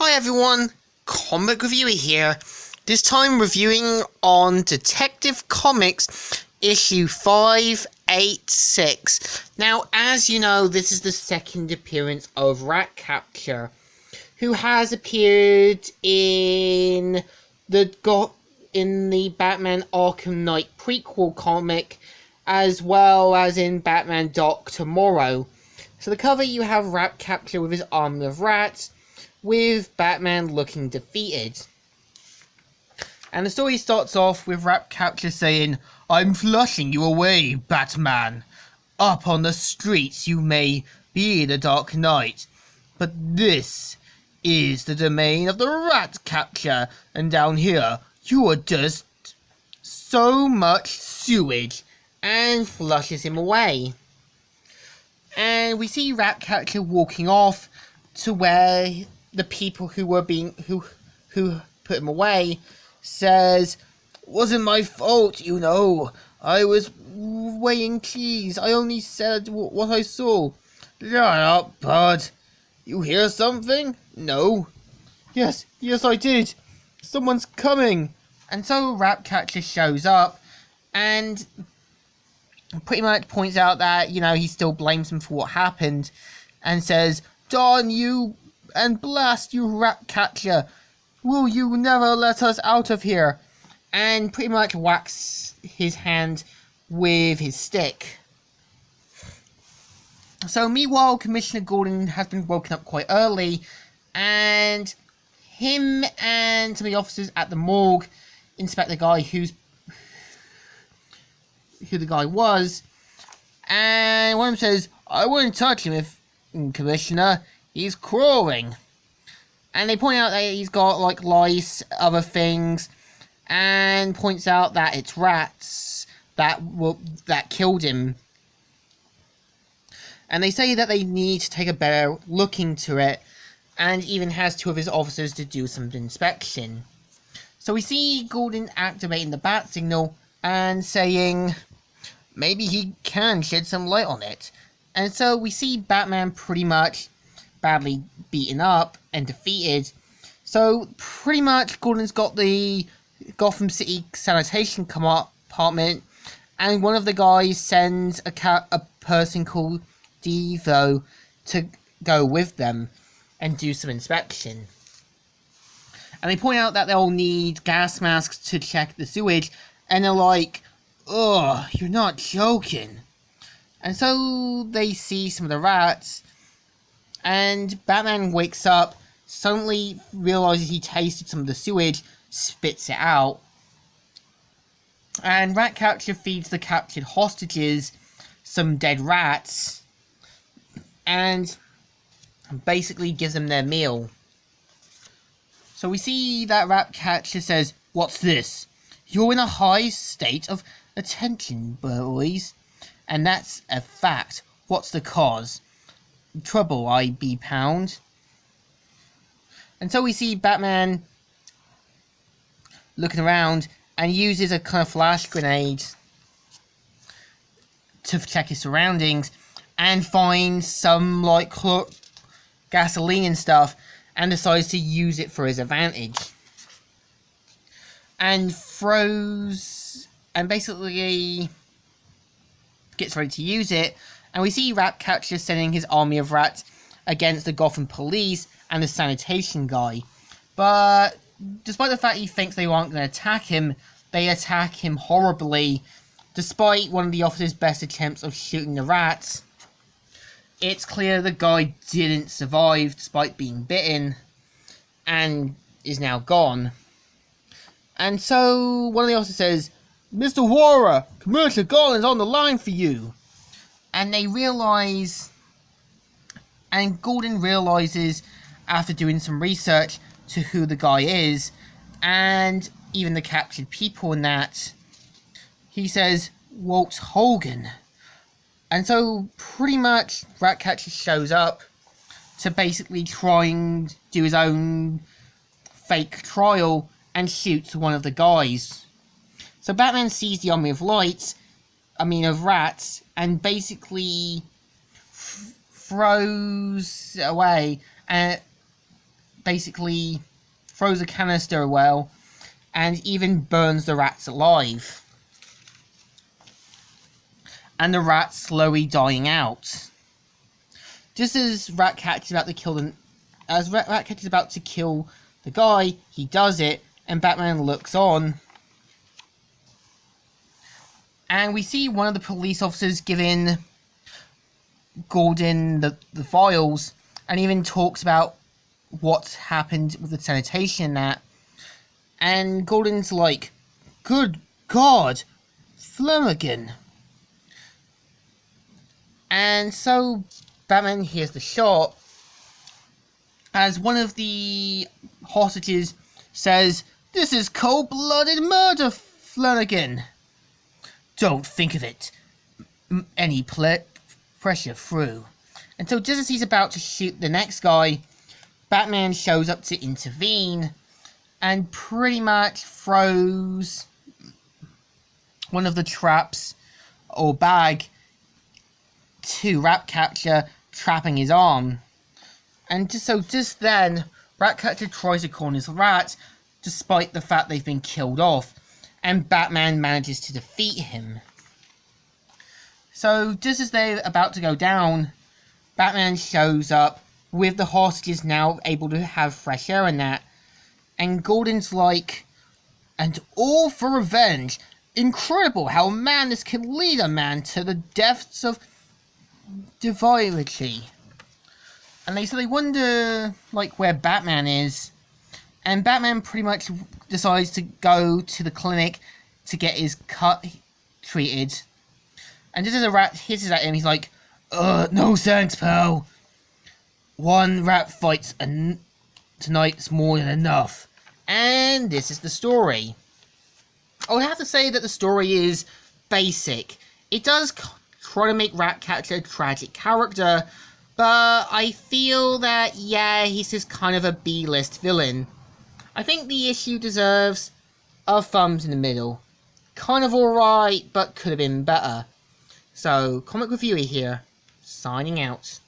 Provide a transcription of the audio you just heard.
Hi everyone, Comic Reviewer here. This time reviewing on Detective Comics issue 586. Now, as you know, this is the second appearance of Ratcatcher, who has appeared in the Batman Arkham Knight prequel comic, as well as in Batman Dark Tomorrow. So the cover, you have Ratcatcher with his army of rats, with Batman looking defeated. And the story starts off with Ratcatcher saying, "I'm flushing you away, Batman. Up on the streets you may be in a dark night, but this is the domain of the Ratcatcher, and down here you are just so much sewage," and flushes him away. And we see Ratcatcher walking off to where the people who put him away says, "Wasn't my fault, you know. I was weighing cheese. I only said what I saw." "Shut up, bud. You hear something?" "No." Yes, I did. Someone's coming." And so Ratcatcher shows up and pretty much points out that, he still blames him for what happened, and says, "Darn you and blast you, Ratcatcher. Will you never let us out of here?" And pretty much whacks his hand with his stick. So meanwhile, Commissioner Gordon has been woken up quite early, and him and some of the officers at the morgue inspect the guy who the guy was, and one of them says, "I wouldn't touch him if, Commissioner, he's crawling." And they point out that he's got like lice, other things, and points out that it's rats that killed him. And they say that they need to take a better look into it, and even has two of his officers to do some inspection. So we see Gordon activating the bat signal and saying maybe he can shed some light on it. And so we see Batman pretty much badly beaten up and defeated. So pretty much Gordon's got the Gotham City sanitation department, and one of the guys sends a person called Devo to go with them and do some inspection. And they point out that they'll need gas masks to check the sewage, and they're like, "Ugh, you're not joking." And so they see some of the rats, and Batman wakes up, suddenly realizes he tasted some of the sewage, spits it out. And Ratcatcher feeds the captured hostages some dead rats, and basically gives them their meal. So we see that Ratcatcher says, "What's this? You're in a high state of attention, boys. And that's a fact. What's the cause? Trouble, I.B. Pound." And so we see Batman looking around and uses a kind of flash grenade to check his surroundings, and finds some like gasoline and stuff, and decides to use it for his advantage. And basically gets ready to use it, and we see Ratcatcher sending his army of rats against the Gotham police and the sanitation guy. But despite the fact he thinks they aren't going to attack him, they attack him horribly. Despite one of the officers' best attempts of shooting the rats, it's clear the guy didn't survive despite being bitten, and is now gone. And so one of the officers says, "Mr. Warrer, Commissioner Garland's on the line for you." And Gordon realizes, after doing some research to who the guy is, and even the captured people in that, he says, "Walt Hogan." And so pretty much Ratcatcher shows up to basically try and do his own fake trial and shoots one of the guys. So Batman sees the army of rats, and basically throws away basically throws a canister well and even burns the rats alive. And the rats slowly dying out. Just as Ratcatcher is about to kill Ratcatcher is about to kill the guy, he does it, and Batman looks on. And we see one of the police officers giving Gordon the files, and even talks about what's happened with the sanitation and that. And Gordon's like, "Good God, Flanagan." And so Batman hears the shot as one of the hostages says, "This is cold-blooded murder, Flanagan. Don't think of it any pressure through." And so just as he's about to shoot the next guy, Batman shows up to intervene and pretty much throws one of the traps or bag to Ratcatcher, trapping his arm. And just then, Ratcatcher tries to corner his rats, despite the fact they've been killed off, and Batman manages to defeat him. So just as they're about to go down, Batman shows up with the hostages now able to have fresh air and that, and Gordon's like, "And all for revenge. Incredible how madness can lead a man to the depths of divinity." And they wonder like where Batman is, and Batman pretty much decides to go to the clinic to get his cut treated. And just as a rat hisses at him, he's like, "No thanks, pal. One rat fight tonight's more than enough." And this is the story. I would have to say that the story is basic. It does try to make Ratcatcher a tragic character, but I feel that, yeah, he's just kind of a B-list villain. I think the issue deserves a thumbs in the middle. Kind of alright, but could have been better. So, Comic Reviewer here, signing out.